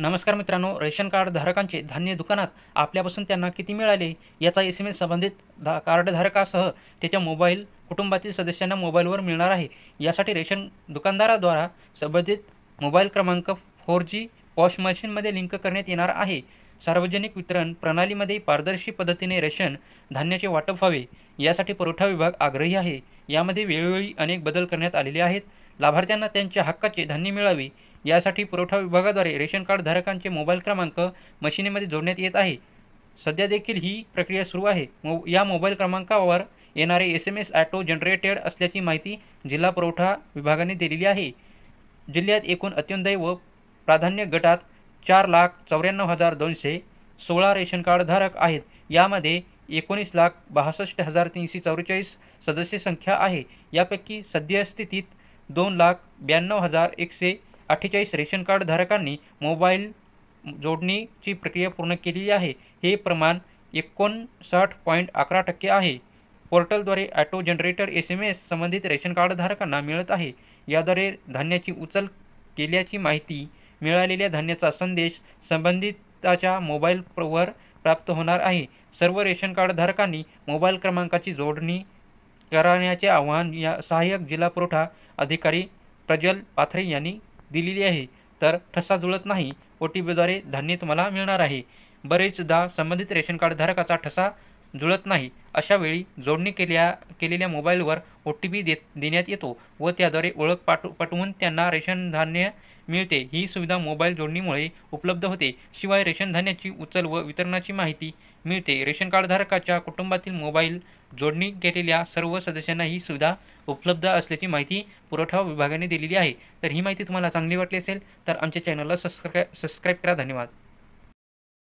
नमस्कार मित्रांनो, ration card धारकांचे धान्य दुकानात आपल्यापासून त्यांना किती मिळाले याचा SMS संबंधित कार्डधारकासह त्याच्या मोबाईल कुटुंबातील सदस्यांना मोबाईलवर मिळणार आहे. यासाठी रेशन दुकानदाराद्वारा संबंधित मोबाईल क्रमांक 4G पॉश मशीनमध्ये लिंक करण्यात येणार आहे. सार्वजनिक वितरण प्रणालीमध्ये पारदर्शी पद्धतीने रेशन धान्याचे वाटप व्हावे यासाठी पुरवठा विभाग आग्रही आहे. यामध्ये वेळोवेळी अनेक बदल करण्यात आलेले आहेत. लाभार्थ्यांना त्यांच्या हक्काचे धान्य मिळावे यासाठी पुरवठा विभागाद्वारे रेशन कार्ड धारकांचे मोबाईल क्रमांक मशिनीमध्ये जोडण्यात येत आहे. सध्या देखील ही प्रक्रिया सुरू आहे. या मोबाईल क्रमांकावर येणारे SMS ऑटो जनरेटेड असल्याची माहिती जिल्हा पुरवठा विभागाने दिलेली आहे. जिल्ह्यात एकूण अंत्योदय व प्राधान्य गटात 4,94,216 रेशन कार्ड धारक आहेत. यामध्ये 19,62,344 सदस्य संख्या आहे. यापैकी सद्यस्थितीत 2,92,148 रेशन कार्ड धारकांनी मोबाईल जोडणीची प्रक्रिया पूर्ण केलेली आहे. हे प्रमाण 59.11% आहे. पोर्टलद्वारे ऑटो जनरेटेड SMS संबंधित रेशन कार्ड धारकांना मिळत आहे. याद्वारे धान्याची उचल केल्याची माहिती मिळालेल्या धान्याचा संदेश संबंधिताच्या मोबाईलवर प्राप्त होणार आहे. सर्व रेशन कार्ड धारकांनी मोबाईल क्रमांकाची जोडणी करण्याचे आवाहन सहाय्यक जिल्हा पुरवठा अधिकारी प्रज्वल पाथरे यांनी दिलेली आहे. तर ठसा जुळत नाही, OTPद्वारे धान्य तुम्हाला मिळणार आहे. बरेचदा संबंधित रेशन कार्ड धारकाचा ठसा जुळत नाही. अशा वेळी जोडणी केलेल्या मोबाईलवर OTP देण्यात येतो व त्याद्वारे ओळख पटवून त्यांना रेशन धान्य मिळते. ही सुविधा मोबाईल जोडणीमुळे उपलब्ध होते. शिवाय रेशन धान्याची उचल व वितरणाची माहिती मिळते. रेशन कार्ड धारकाच्या कुटुंबातील मोबाईल जोडणी केलेल्या सर्व सदस्यांना ही सुविधा उपलब्ध असल्याची माहिती पुरवठा विभागाने दिलेली आहे. तर ही माहिती तुम्हाला चांगली वाटली असेल तर आमच्या चॅनलला सबस्क्राईब करा. धन्यवाद.